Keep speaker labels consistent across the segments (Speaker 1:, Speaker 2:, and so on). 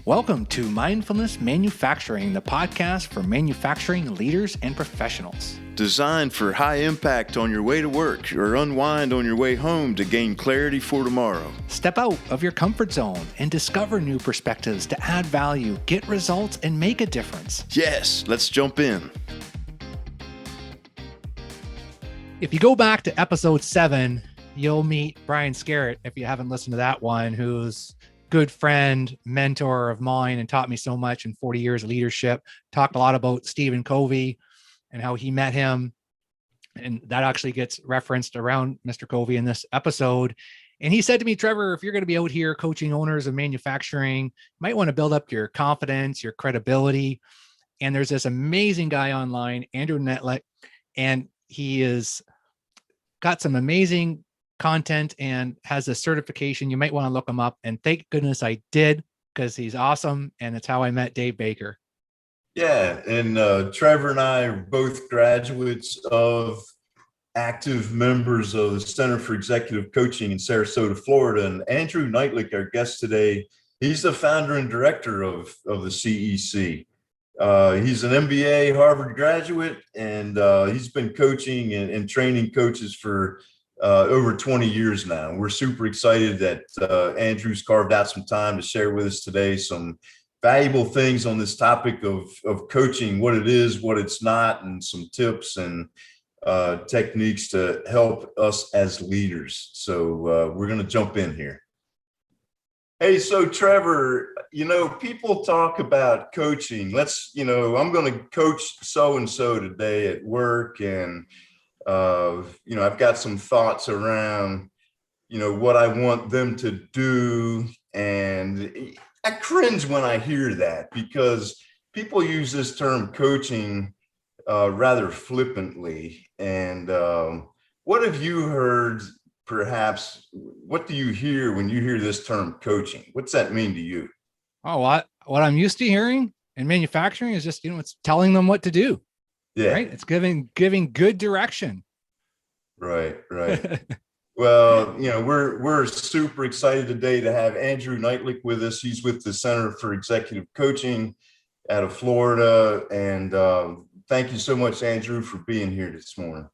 Speaker 1: Welcome to Mindfulness Manufacturing, the podcast for manufacturing leaders and professionals.
Speaker 2: Designed for high impact on your way to work or unwind on your way home to gain clarity for tomorrow.
Speaker 1: Step out of your comfort zone and discover new perspectives to add value, get results, and make a difference.
Speaker 2: Yes, let's jump in.
Speaker 1: If you go back to episode 7, you'll meet Brian Scarrett, if you haven't listened to that one, who's good friend, mentor of mine, and taught me so much in 40 years of leadership. Talked a lot about Stephen Covey and how he met him. And that actually gets referenced around Mr. Covey in this episode. And he said to me, Trevor, if you're going to be out here coaching owners of manufacturing, you might want to build up your confidence, your credibility. And there's this amazing guy online, Andrew Neitlich, and he is got some amazing content and has a certification. You might want to look him up. And thank goodness I did, because he's awesome. And it's how I met Dave Baker.
Speaker 3: Yeah. And Trevor and I are both graduates of active members of the Center for Executive Coaching in Sarasota, Florida. And Andrew Neitlich, our guest today, he's the founder and director of the CEC. He's an MBA Harvard graduate, and he's been coaching and training coaches for over 20 years now. We're super excited that Andrew's carved out some time to share with us today some valuable things on this topic of coaching, what it is, what it's not, and some tips and techniques to help us as leaders. So we're going to jump in here. Hey, so Trevor, people talk about coaching. I'm going to coach so-and-so today at work, and I've got some thoughts around, what I want them to do. And I cringe when I hear that, because people use this term coaching rather flippantly. And what have you heard, perhaps, what do you hear when you hear this term coaching? What's that mean to you?
Speaker 1: Oh, what I'm used to hearing in manufacturing is just, it's telling them what to do.
Speaker 3: Yeah.
Speaker 1: Right. It's giving good direction.
Speaker 3: Right. Well, we're super excited today to have Andrew Neitlich with us. He's with the Center for Executive Coaching out of Florida. And thank you so much, Andrew, for being here this morning.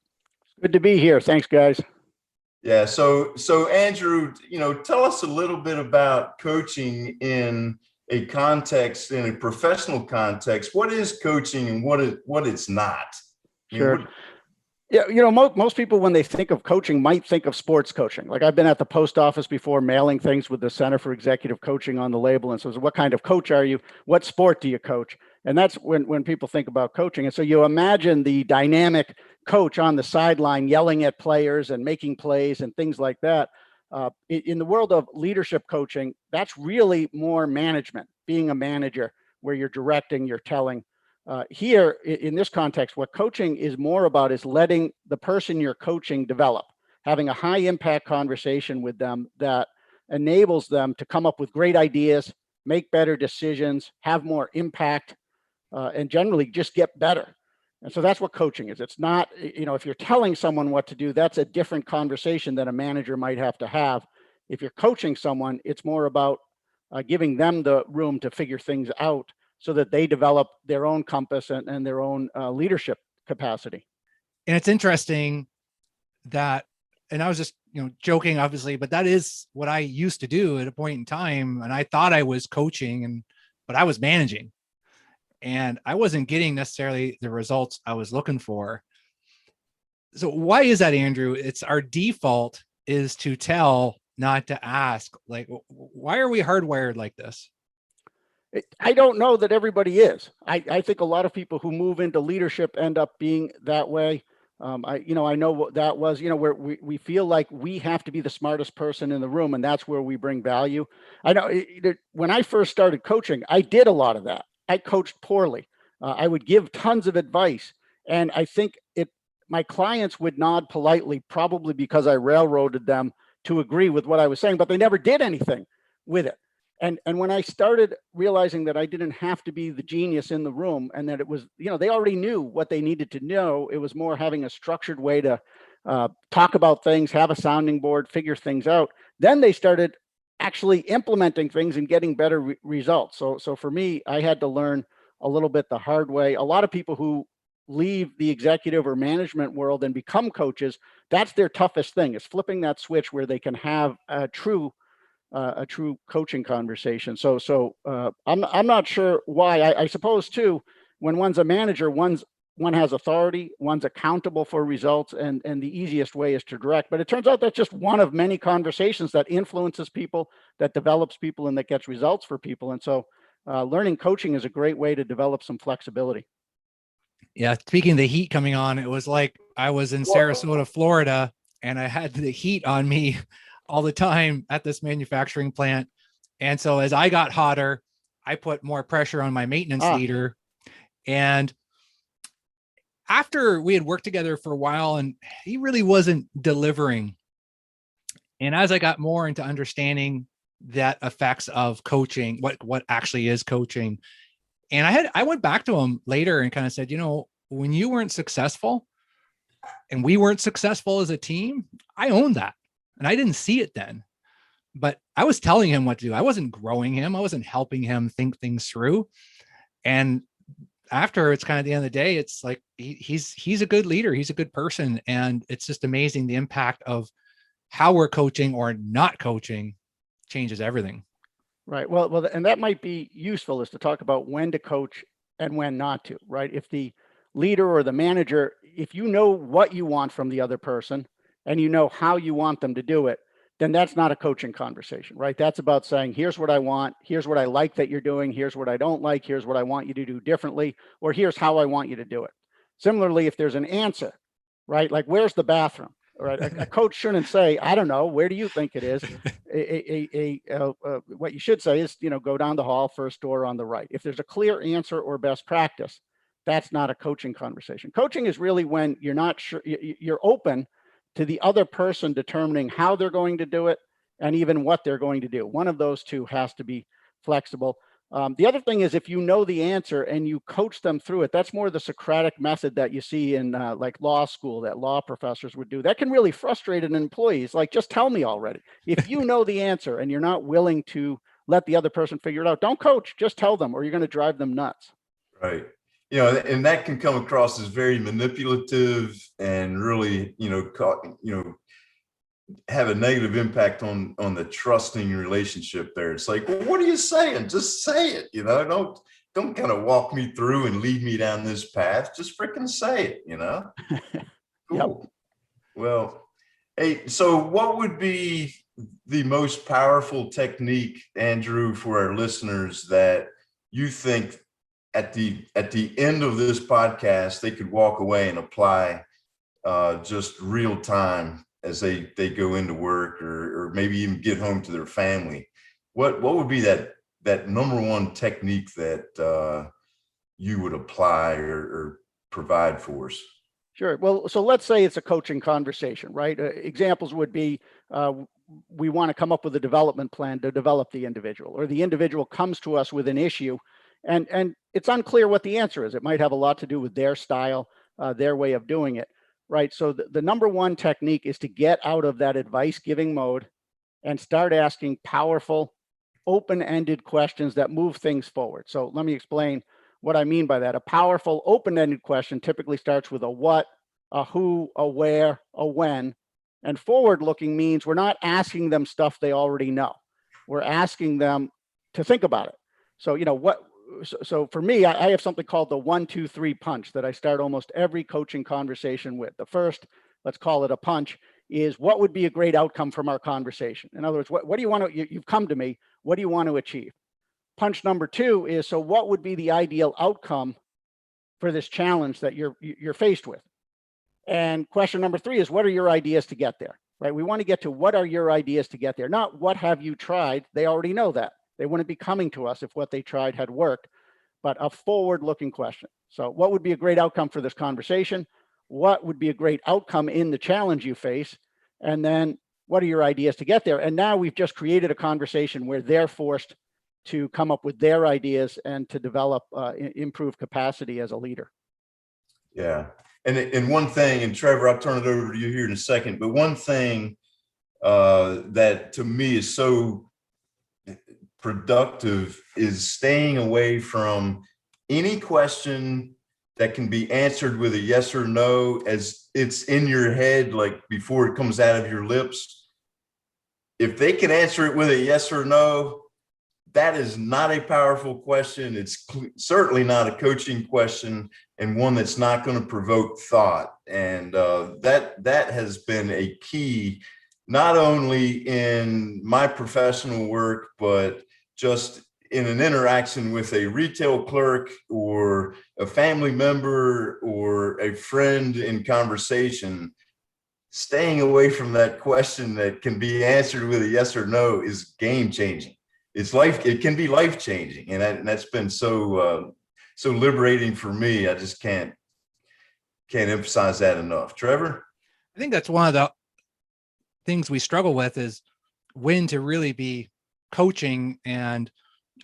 Speaker 4: Good to be here. Thanks, guys.
Speaker 3: Yeah. So Andrew, tell us a little bit about coaching in a context, in a professional context. What is coaching and what it's not?
Speaker 4: Sure. Yeah, most people, when they think of coaching, might think of sports coaching. Like, I've been at the post office before mailing things with the Center for Executive Coaching on the label, and says, what kind of coach are you? What sport do you coach? And that's when people think about coaching. And so you imagine the dynamic coach on the sideline yelling at players and making plays and things like that. In the world of leadership coaching, that's really more management, being a manager, where you're directing, you're telling. Here, in this context, what coaching is more about is letting the person you're coaching develop, having a high impact conversation with them that enables them to come up with great ideas, make better decisions, have more impact, and generally just get better. And so that's what coaching is. It's not, if you're telling someone what to do, that's a different conversation that a manager might have to have. If you're coaching someone, it's more about giving them the room to figure things out so that they develop their own compass and their own leadership capacity.
Speaker 1: And it's interesting that, and I was just, joking, obviously, but that is what I used to do at a point in time. And I thought I was coaching, but I was managing. And I wasn't getting necessarily the results I was looking for. So why is that, Andrew? It's our default is to tell, not to ask. Like, why are we hardwired like this?
Speaker 4: I don't know that everybody is. I think a lot of people who move into leadership end up being that way. I know what that was, where we feel like we have to be the smartest person in the room, and that's where we bring value. I know when I first started coaching, I did a lot of that. I coached poorly. I would give tons of advice, and I think my clients would nod politely, probably because I railroaded them to agree with what I was saying, but they never did anything with it. And when I started realizing that I didn't have to be the genius in the room, and that it was, they already knew what they needed to know. It was more having a structured way to talk about things, have a sounding board, figure things out. Then they started actually implementing things and getting better results. So for me, I had to learn a little bit the hard way. A lot of people who leave the executive or management world and become coaches, that's their toughest thing, is flipping that switch where they can have a true coaching conversation. I'm not sure why. I suppose too, when one's a manager, one has authority, one's accountable for results, and the easiest way is to direct. But it turns out that's just one of many conversations that influences people, that develops people, and that gets results for people. And so learning coaching is a great way to develop some flexibility.
Speaker 1: Yeah. Speaking of the heat coming on, it was like I was in Sarasota, Florida, and I had the heat on me all the time at this manufacturing plant. And so as I got hotter, I put more pressure on my maintenance leader. And after we had worked together for a while and he really wasn't delivering. And as I got more into understanding that effects of coaching, what actually is coaching, and I went back to him later and kind of said, when you weren't successful and we weren't successful as a team, I owned that. And I didn't see it then, but I was telling him what to do. I wasn't growing him. I wasn't helping him think things through. And after, it's kind of the end of the day, it's like, he's a good leader. He's a good person. And it's just amazing the impact of how we're coaching or not coaching changes everything.
Speaker 4: Right. Well, and that might be useful, is to talk about when to coach and when not to, right? If the leader or the manager, if you know what you want from the other person and you know how you want them to do it, then that's not a coaching conversation, right? That's about saying, here's what I want, here's what I like that you're doing, here's what I don't like, here's what I want you to do differently, or here's how I want you to do it. Similarly, if there's an answer, right? Like, where's the bathroom? Right. A coach shouldn't say, I don't know, where do you think it is? What you should say is, go down the hall, first door on the right. If there's a clear answer or best practice, that's not a coaching conversation. Coaching is really when you're not sure, you're open to the other person determining how they're going to do it and even what they're going to do. One of those two has to be flexible. The other thing is, if you know the answer and you coach them through it, that's more the Socratic method that you see in like law school, that law professors would do. That can really frustrate an employee. It's like, just tell me already. If you know the answer and you're not willing to let the other person figure it out, don't coach, just tell them, or you're going to drive them nuts.
Speaker 3: Right. And that can come across as very manipulative and really, have a negative impact on the trusting relationship there. It's like, well, what are you saying? Just say it. Don't kind of walk me through and lead me down this path. Just freaking say it. Cool. Yep. Well, hey, so what would be the most powerful technique, Andrew, for our listeners that you think at the end of this podcast they could walk away and apply just real time as they go into work or maybe even get home to their family? What would be that number one technique that you would apply or provide for us?
Speaker 4: Sure. Well, so let's say it's a coaching conversation, right? Examples would be, we want to come up with a development plan to develop the individual, or the individual comes to us with an issue and it's unclear what the answer is. It might have a lot to do with their style, their way of doing it. Right. So the number one technique is to get out of that advice giving mode and start asking powerful, open-ended questions that move things forward. So let me explain what I mean by that. A powerful, open-ended question typically starts with a what, a who, a where, a when. And forward-looking means we're not asking them stuff they already know. We're asking them to think about it. So, so for me, I have something called the 1, 2, 3 punch that I start almost every coaching conversation with. The first, let's call it a punch, is what would be a great outcome from our conversation? In other words, what do you want to, you've come to me, what do you want to achieve? Punch number 2 is, so what would be the ideal outcome for this challenge that you're faced with? And question number 3 is, what are your ideas to get there? Right? We want to get to what are your ideas to get there, not what have you tried. They already know that. They wouldn't be coming to us if what they tried had worked, but a forward-looking question. So what would be a great outcome for this conversation? What would be a great outcome in the challenge you face? And then what are your ideas to get there? And now we've just created a conversation where they're forced to come up with their ideas and to develop improved capacity as a leader.
Speaker 3: Yeah. And one thing, and Trevor, I'll turn it over to you here in a second, but one thing that to me is so productive is staying away from any question that can be answered with a yes or no as it's in your head, like before it comes out of your lips. If they can answer it with a yes or no, that is not a powerful question. It's certainly not a coaching question, and one that's not going to provoke thought. And that has been a key, not only in my professional work, but just in an interaction with a retail clerk or a family member or a friend in conversation. Staying away from that question that can be answered with a yes or no is game changing. It can be life changing, and that's been so liberating for me. I just can't emphasize that enough. Trevor?
Speaker 1: I think that's one of the things we struggle with, is when to really be coaching and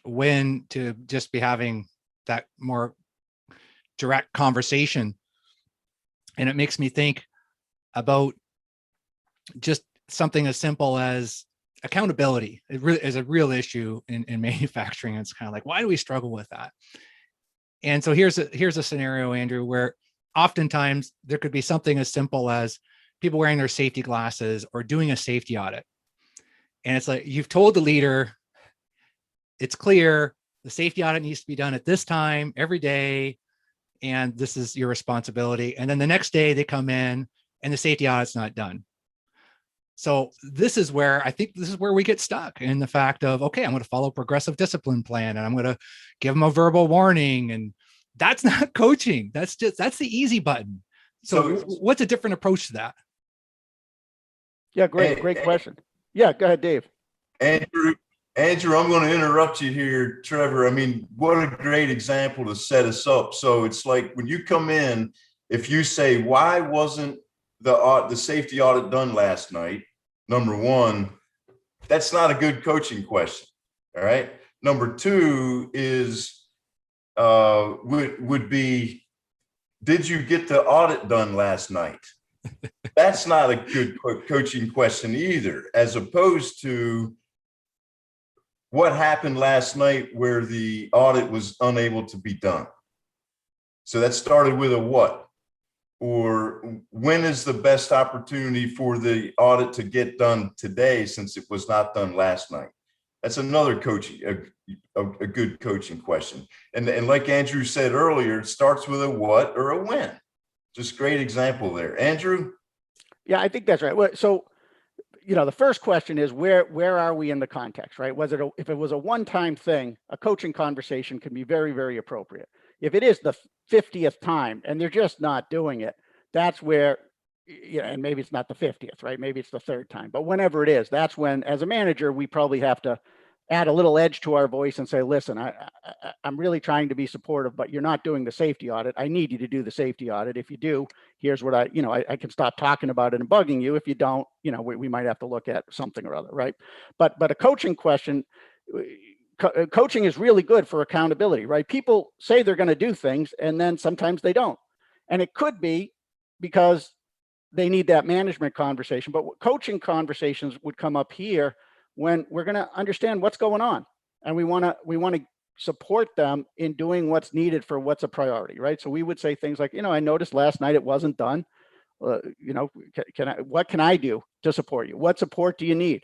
Speaker 1: when to just be having that more direct conversation. And it makes me think about just something as simple as accountability. It really is a real issue in manufacturing. It's kind of like, why do we struggle with that? And so here's a scenario, Andrew, where oftentimes there could be something as simple as people wearing their safety glasses or doing a safety audit. And it's like, you've told the leader, it's clear the safety audit needs to be done at this time every day, and this is your responsibility. And then the next day they come in and the safety audit's not done. So this is where we get stuck in the fact of, okay, I'm going to follow a progressive discipline plan and I'm going to give them a verbal warning. And that's not coaching. That's the easy button. So what's a different approach to that?
Speaker 4: Yeah, great question. Yeah, go ahead, Dave.
Speaker 3: Andrew, I'm going to interrupt you here, Trevor. I mean, what a great example to set us up. So it's like when you come in, if you say, why wasn't the safety audit done last night? Number one, that's not a good coaching question. All right. Number two is would be, did you get the audit done last night? That's not a good coaching question either, as opposed to what happened last night where the audit was unable to be done. So that started with a what? Or when is the best opportunity for the audit to get done today, since it was not done last night? That's another coaching, a good coaching question. And like Andrew said earlier, it starts with a what or a when. Just great example there. Andrew?
Speaker 4: Yeah, I think that's right. So, the first question is where are we in the context, right? If it was a one-time thing, a coaching conversation can be very, very appropriate. If it is the 50th time and they're just not doing it, that's where, and maybe it's not the 50th, right? Maybe it's the third time, but whenever it is, that's when, as a manager, we probably have to add a little edge to our voice and say, listen, I'm really trying to be supportive, but you're not doing the safety audit. I need you to do the safety audit. If you do, here's what I can stop talking about it and bugging you. If you don't, we might have to look at something or other, right? But a coaching question, coaching is really good for accountability, right? People say they're going to do things and then sometimes they don't. And it could be because they need that management conversation, but coaching conversations would come up here when we're going to understand what's going on. And we want to support them in doing what's needed for what's a priority, right? So we would say things like, I noticed last night it wasn't done. What can I do to support you? What support do you need?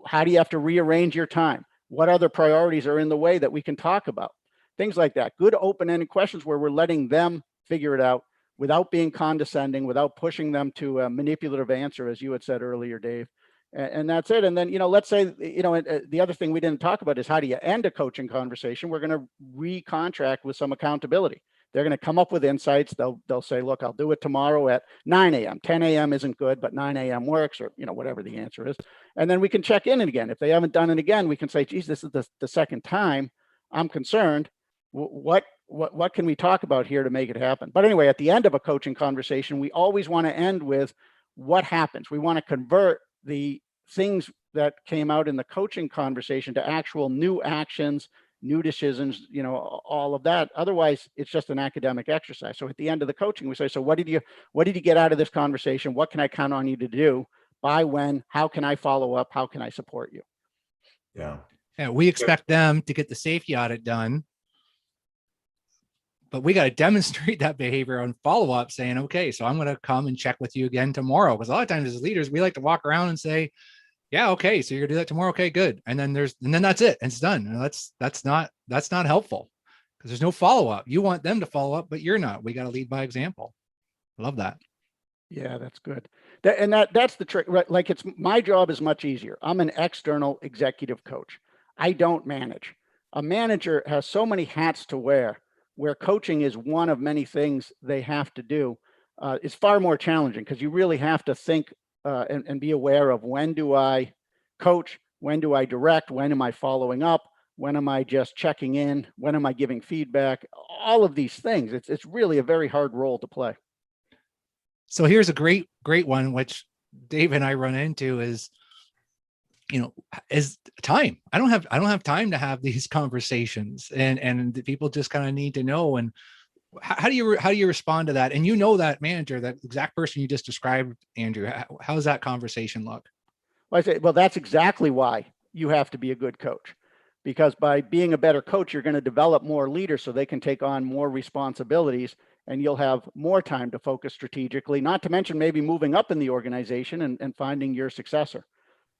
Speaker 4: How do you have to rearrange your time? What other priorities are in the way that we can talk about? Things like that. Good open-ended questions where we're letting them figure it out without being condescending, without pushing them to a manipulative answer, as you had said earlier, Dave. And that's it. And then, let's say, the other thing we didn't talk about is how do you end a coaching conversation? We're going to recontract with some accountability. They're going to come up with insights. They'll say, look, I'll do it tomorrow at 9 a.m. 10 a.m. isn't good, but 9 a.m. works, or, whatever the answer is. And then we can check in again. If they haven't done it again, we can say, geez, this is the second time. I'm concerned. What can we talk about here to make it happen? But anyway, at the end of a coaching conversation, we always want to end with what happens. We want to convert the things that came out in the coaching conversation to actual new actions, new decisions, all of that. Otherwise, it's just an academic exercise. So at the end of the coaching, we say, so what did you get out of this conversation? What can I count on you to do? By when? How can I follow up? How can I support you?
Speaker 3: Yeah.
Speaker 1: And we expect them to get the safety audit done, but we got to demonstrate that behavior on follow-up, saying, okay, so I'm going to come and check with you again tomorrow. Because a lot of times as leaders, we like to walk around and say, yeah, okay, so you're gonna do that tomorrow. Okay, good. And then that's it. And it's done. And that's not helpful, because there's no follow-up. You want them to follow up, but you're not. We got to lead by example. I love that.
Speaker 4: Yeah, that's good. That's the trick, right? Like, it's my job is much easier. I'm an external executive coach. I don't manage. A manager has so many hats to wear, where coaching is one of many things they have to do. It's far more challenging, because you really have to think and be aware of, when do I coach? When do I direct? When am I following up? When am I just checking in? When am I giving feedback? All of these things. It's really a very hard role to play.
Speaker 1: So here's a great one, which Dave and I run into is time. I don't have time to have these conversations, and the people just kind of need to know. And how do you respond to that? And that manager, that exact person you just described, Andrew, how does that conversation look?
Speaker 4: Well, I say, that's exactly why you have to be a good coach, because by being a better coach, you're going to develop more leaders so they can take on more responsibilities, and you'll have more time to focus strategically, not to mention maybe moving up in the organization and finding your successor.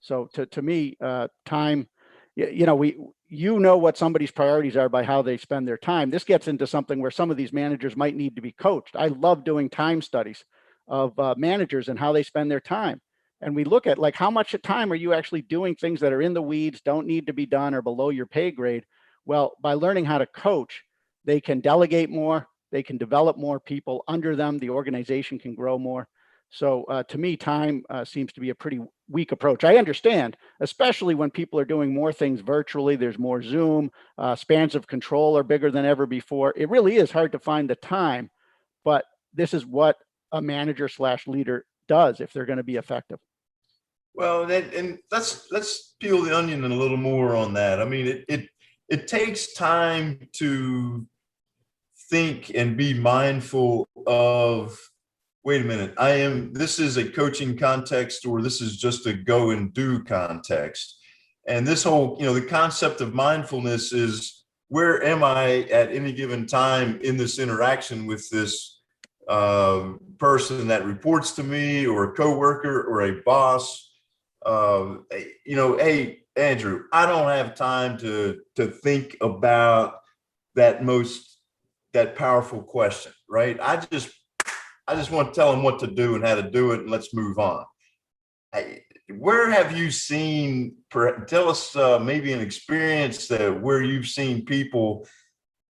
Speaker 4: So to me, time, what somebody's priorities are by how they spend their time. This gets into something where some of these managers might need to be coached. I love doing time studies of managers and how they spend their time. And we look at, like, how much time are you actually doing things that are in the weeds, don't need to be done, or below your pay grade? Well, by learning how to coach, they can delegate more, they can develop more people under them, the organization can grow more. So to me, time seems to be a pretty weak approach. I understand, especially when people are doing more things virtually, there's more Zoom, spans of control are bigger than ever before. It really is hard to find the time, but this is what a manager / leader does if they're going to be effective.
Speaker 3: Well, and let's peel the onion a little more on that. I mean, it takes time to think and be mindful of, wait a minute, this is a coaching context, or this is just a go and do context. And this whole, the concept of mindfulness is, where am I at any given time in this interaction with this person that reports to me, or a coworker, or a boss? Hey, Andrew, I don't have time to think about that powerful question, right? I just want to tell them what to do and how to do it, and let's move on. Where have you seen, tell us maybe an experience where you've seen people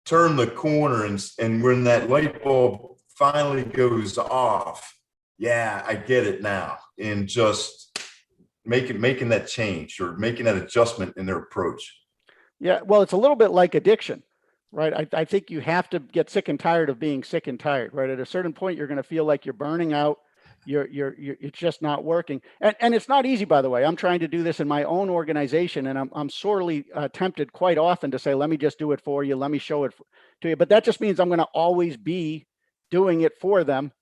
Speaker 3: turn the corner, and when that light bulb finally goes off, yeah, I get it now, and just making that change, or making that adjustment in their approach?
Speaker 4: Yeah, well, it's a little bit like addiction, right? I think you have to get sick and tired of being sick and tired, right? At a certain point, you're going to feel like you're burning out. It's just not working. And it's not easy, by the way. I'm trying to do this in my own organization, and I'm sorely tempted quite often to say, let me just do it for you. Let me show it to you. But that just means I'm going to always be doing it for them,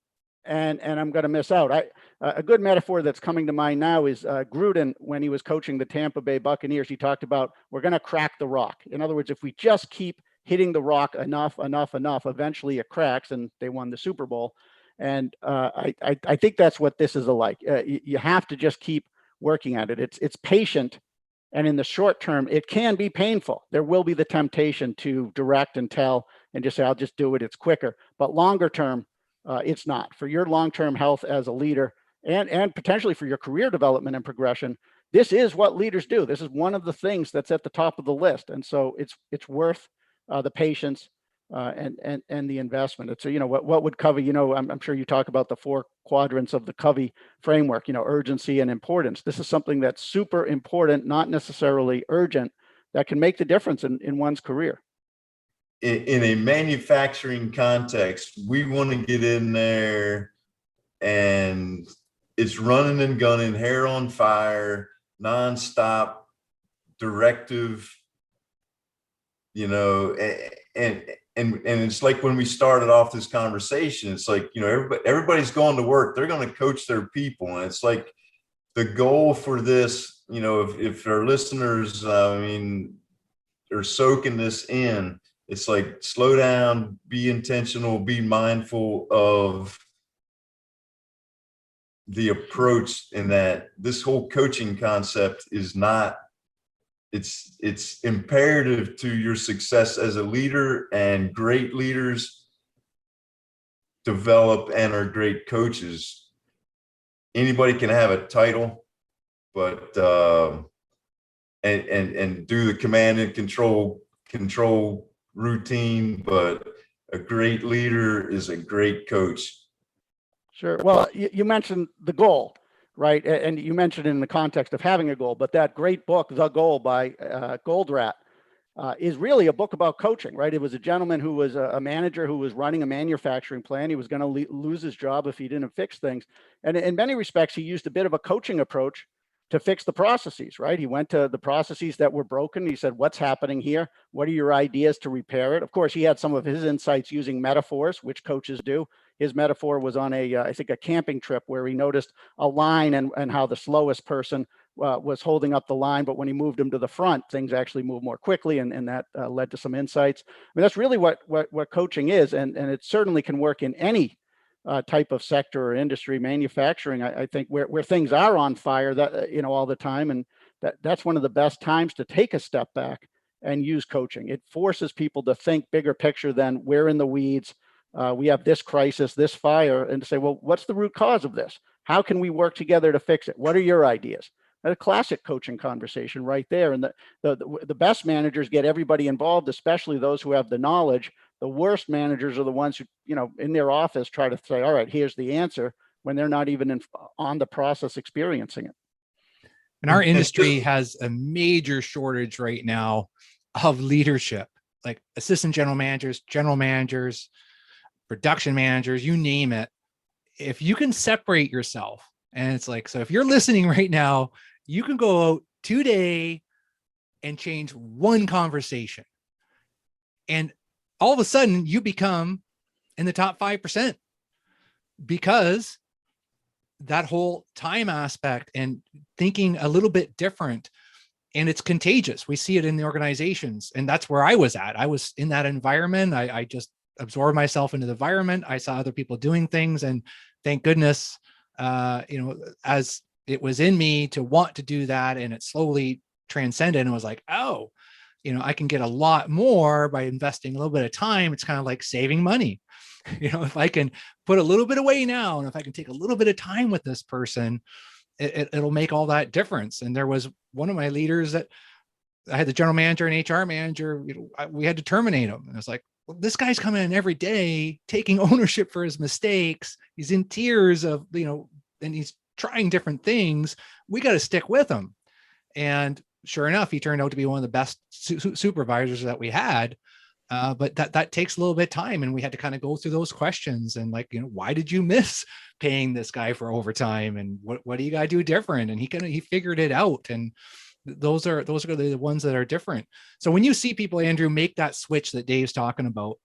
Speaker 4: and I'm going to miss out. A good metaphor that's coming to mind now is Gruden, when he was coaching the Tampa Bay Buccaneers. He talked about, we're going to crack the rock. In other words, if we just keep hitting the rock enough, eventually it cracks, and they won the Super Bowl. And I think that's what this is like. You have to just keep working at it. It's patient, and in the short term, it can be painful. There will be the temptation to direct and tell and just say, I'll just do it, it's quicker. But longer term, it's not. For your long-term health as a leader, and potentially for your career development and progression, this is what leaders do. This is one of the things that's at the top of the list. And so it's worth the patience and the investment. It's, what would Covey, I'm sure you talk about the 4 quadrants of the Covey framework, urgency and importance. This is something that's super important, not necessarily urgent, that can make the difference in one's career.
Speaker 3: In a manufacturing context, we want to get in there and it's running and gunning, hair on fire, nonstop, directive, and it's like, when we started off this conversation, it's like, everybody's going to work, they're going to coach their people, and it's like, the goal for this, if our listeners, are soaking this in, it's like slow down, be intentional, be mindful of the approach, in that this whole coaching concept is not, it's imperative to your success as a leader, and great leaders develop and are great coaches. Anybody can have a title, but and do the command and control routine, but a great leader is a great coach.
Speaker 4: Sure. Well, you mentioned the goal, right? And you mentioned it in the context of having a goal, but that great book, The Goal by Goldratt, is really a book about coaching, right? It was a gentleman who was a manager who was running a manufacturing plant. He was going to lose his job if he didn't fix things. And in many respects, he used a bit of a coaching approach to fix the processes, right? He went to the processes that were broken. He said, what's happening here? What are your ideas to repair it? Of course, he had some of his insights using metaphors, which coaches do. His metaphor was on I think a camping trip where he noticed a line and how the slowest person was holding up the line, but when he moved him to the front, things actually moved more quickly, and that led to some insights. I mean, that's really what coaching is, and it certainly can work in any type of sector or industry. Manufacturing, I think, where things are on fire, that all the time, and that's one of the best times to take a step back and use coaching. It forces people to think bigger picture than we're in the weeds. We have this crisis, this fire, and to say, well, what's the root cause of this? How can we work together to fix it? What are your ideas? A classic coaching conversation right there. And the best managers get everybody involved, especially those who have the knowledge. The worst managers are the ones who, in their office try to say, all right, here's the answer, when they're not even on the process experiencing it.
Speaker 1: And our industry has a major shortage right now of leadership, like assistant general managers, production managers, you name it. If you can separate yourself, and it's like, so if you're listening right now, you can go out today and change one conversation, and all of a sudden you become in the top 5%, because that whole time aspect and thinking a little bit different, and it's contagious. We see it in the organizations, and that's where I was at. I was in that environment. I just absorbed myself into the environment. I saw other people doing things, and thank goodness, as it was in me to want to do that, and it slowly transcended and was like, oh, I can get a lot more by investing a little bit of time. It's kind of like saving money. If I can put a little bit away now, and if I can take a little bit of time with this person, it'll make all that difference. And there was one of my leaders that I had, the general manager and HR manager, we had to terminate him. And I was like, well, this guy's coming in every day, taking ownership for his mistakes. He's in tears of, and he's trying different things. We got to stick with him. And sure enough, he turned out to be one of the best supervisors that we had. But that takes a little bit of time, and we had to kind of go through those questions and why did you miss paying this guy for overtime, and what do you got to do different? And he figured it out. And those are the ones that are different. So when you see people, Andrew, make that switch that Dave's talking about,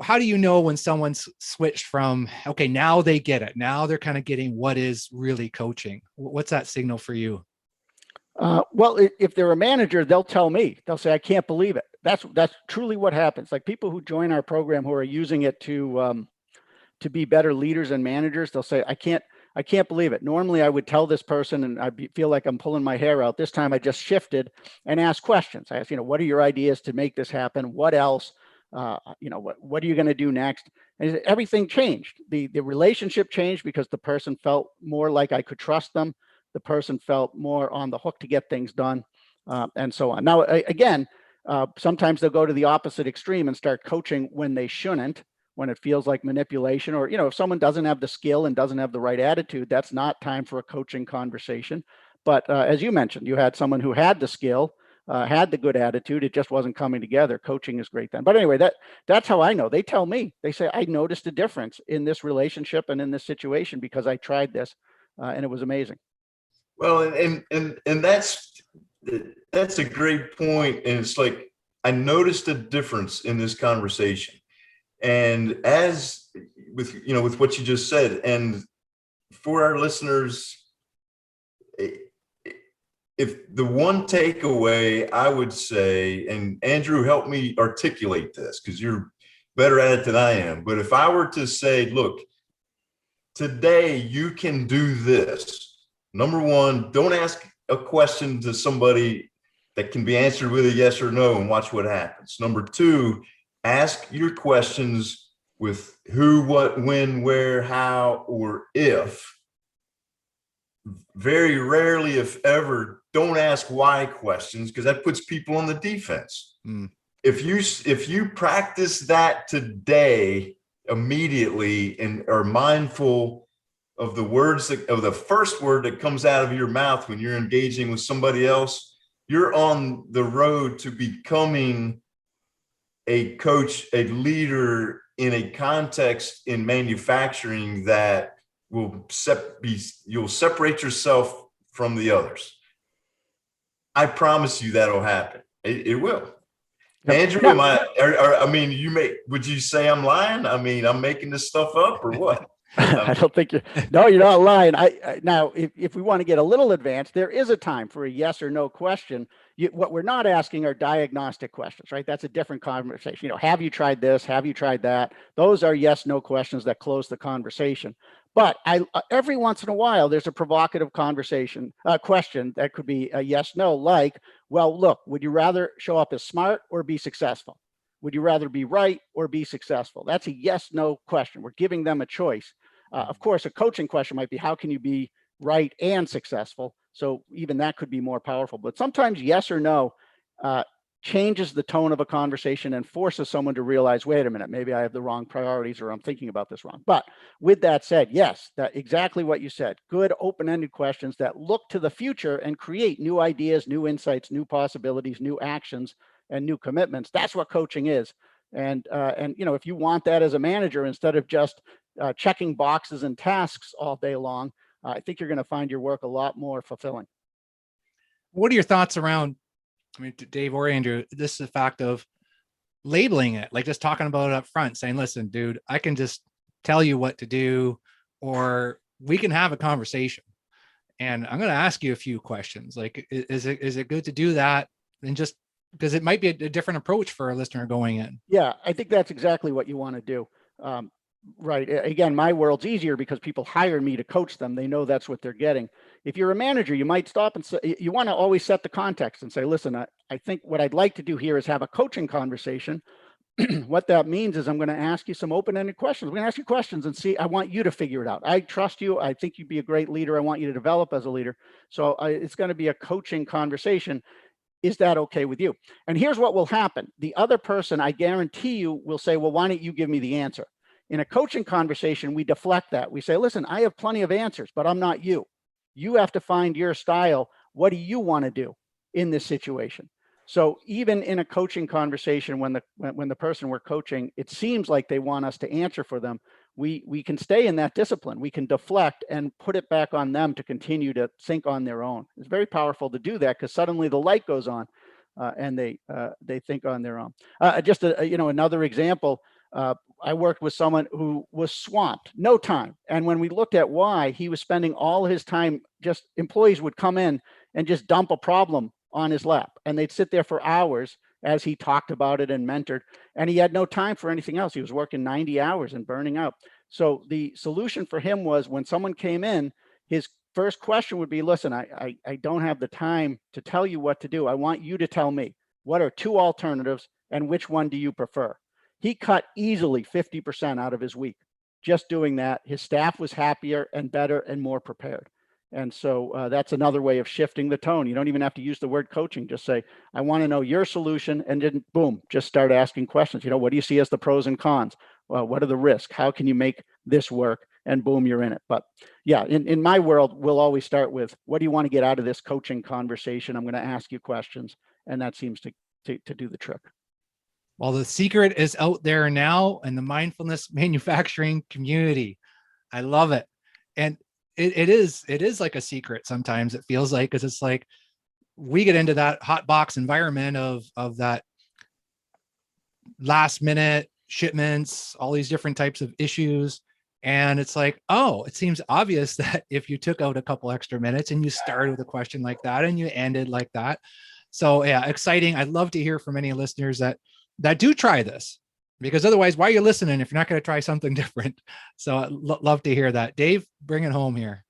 Speaker 1: how do you know when someone's switched from, okay, now they get it, now they're kind of getting what is really coaching? What's that signal for you?
Speaker 4: Well, if they're a manager, they'll tell me. They'll say, I can't believe it. That's truly what happens. Like people who join our program who are using it to be better leaders and managers, they'll say, I can't believe it. Normally I would tell this person and I feel like I'm pulling my hair out. This time I just shifted and asked questions. I asked, what are your ideas to make this happen? What else? What are you going to do next? And everything changed. The relationship changed because the person felt more like I could trust them. The person felt more on the hook to get things done, and so on. Now, again, sometimes they'll go to the opposite extreme and start coaching when they shouldn't, when it feels like manipulation, or, if someone doesn't have the skill and doesn't have the right attitude, that's not time for a coaching conversation. But as you mentioned, you had someone who had the skill, had the good attitude, it just wasn't coming together. Coaching is great then. But anyway, that's how I know. They tell me, they say, I noticed a difference in this relationship and in this situation because I tried this, and it was amazing.
Speaker 3: Well, and that's a great point. And it's like, I noticed a difference in this conversation. And as with what you just said, and for our listeners, if the one takeaway I would say, and Andrew, help me articulate this because you're better at it than I am. But if I were to say, look, today you can do this. Number one, don't ask a question to somebody that can be answered with a yes or no and watch what happens. Number two, ask your questions with who, what, when, where, how, or if. Very rarely, if ever, don't ask why questions because that puts people on the defense. If you practice that today immediately and are mindful of the words of the first word that comes out of your mouth when you're engaging with somebody else, you're on the road to becoming a coach, a leader in a context in manufacturing that you'll separate yourself from the others. I promise you that'll happen. It will. Andrew, would you say I'm lying? I mean, I'm making this stuff up or what?
Speaker 4: I don't think you're not lying. Now, if we want to get a little advanced, there is a time for a yes or no question. What we're not asking are diagnostic questions, right? That's a different conversation. Have you tried this? Have you tried that? Those are yes, no questions that close the conversation. But every once in a while, there's a provocative question that could be a yes, no, like, well, look, would you rather show up as smart or be successful? Would you rather be right or be successful? That's a yes, no question. We're giving them a choice. Of course, a coaching question might be, how can you be right and successful? So even that could be more powerful. But sometimes yes or no changes the tone of a conversation and forces someone to realize, wait a minute, maybe I have the wrong priorities or I'm thinking about this wrong. But with that said, yes, that exactly what you said. Good open-ended questions that look to the future and create new ideas, new insights, new possibilities, new actions, and new commitments. That's what coaching is. And if you want that as a manager, instead of just checking boxes and tasks all day long, I think you're going to find your work a lot more fulfilling.
Speaker 1: What are your thoughts around, Dave or Andrew, this is the fact of labeling it, like just talking about it up front, saying, listen, dude, I can just tell you what to do, or we can have a conversation. And I'm going to ask you a few questions. Like, is it good to do that? And just because it might be a different approach for a listener going in.
Speaker 4: Yeah, I think that's exactly what you want to do. Right. Again, my world's easier because people hire me to coach them. They know that's what they're getting. If you're a manager, you might stop and say, you want to always set the context and say, listen, I think what I'd like to do here is have a coaching conversation. What that means is I'm going to ask you some open-ended questions. I'm going to ask you questions and see, I want you to figure it out. I trust you. I think you'd be a great leader. I want you to develop as a leader. So it's going to be a coaching conversation. Is that okay with you? And here's what will happen. The other person, I guarantee you, will say, well, why don't you give me the answer? In a coaching conversation, we deflect that. We say, listen, I have plenty of answers, but I'm not you. You have to find your style. What do you want to do in this situation? So even in a coaching conversation, when the person we're coaching, it seems like they want us to answer for them, we can stay in that discipline. We can deflect and put it back on them to continue to think on their own. It's very powerful to do that because suddenly the light goes on and they think on their own. Just another example. I worked with someone who was swamped, no time. And when we looked at why, he was spending all his time, just employees would come in and just dump a problem on his lap. And they'd sit there for hours as he talked about it and mentored. And he had no time for anything else. He was working 90 hours and burning out. So the solution for him was when someone came in, his first question would be, listen, I don't have the time to tell you what to do. I want you to tell me what are two alternatives and which one do you prefer? He cut easily 50% out of his week just doing that. His staff was happier and better and more prepared. And so that's another way of shifting the tone. You don't even have to use the word coaching. Just say, I want to know your solution. And then boom, just start asking questions. What do you see as the pros and cons? Well, what are the risks? How can you make this work? And boom, you're in it. But yeah, in my world, we'll always start with, what do you want to get out of this coaching conversation? I'm going to ask you questions. And that seems to do the trick.
Speaker 1: Well, the secret is out there now in the mindfulness manufacturing community. I love it. And it is like a secret. Sometimes it feels like, because it's like we get into that hot box environment of that last minute shipments, all these different types of issues. And it's like, oh, it seems obvious that if you took out a couple extra minutes and you started with a question like that and you ended like that. So yeah, exciting. I'd love to hear from any listeners that do try this, because otherwise, why are you listening if you're not going to try something different? So I'd love to hear that. Dave, bring it home here.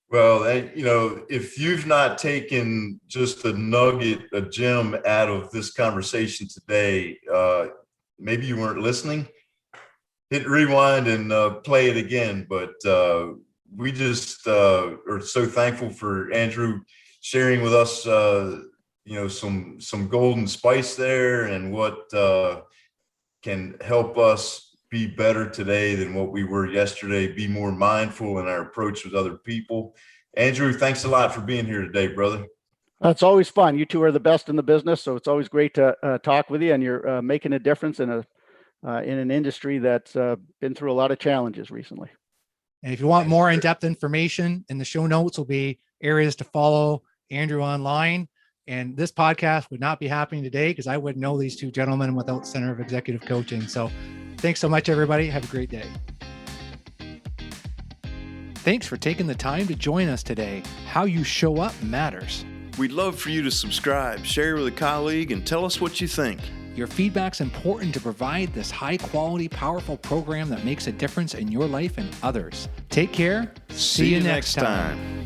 Speaker 3: Well, if you've not taken just a nugget, a gem out of this conversation today, maybe you weren't listening. Hit rewind and play it again. But we just are so thankful for Andrew sharing with us, some golden spice there, and what can help us be better today than what we were yesterday, be more mindful in our approach with other people. Andrew, thanks a lot for being here today, brother.
Speaker 4: It's always fun. You two are the best in the business, so it's always great to talk with you, and you're making a difference in an industry that's been through a lot of challenges recently.
Speaker 1: And if you want more in-depth information, in the show notes will be areas to follow Andrew online. And this podcast would not be happening today because I wouldn't know these two gentlemen without Center of Executive Coaching. So thanks so much, everybody. Have a great day. Thanks for taking the time to join us today. How you show up matters.
Speaker 2: We'd love for you to subscribe, share with a colleague, and tell us what you think.
Speaker 1: Your feedback's important to provide this high-quality, powerful program that makes a difference in your life and others. Take care.
Speaker 2: See you next time.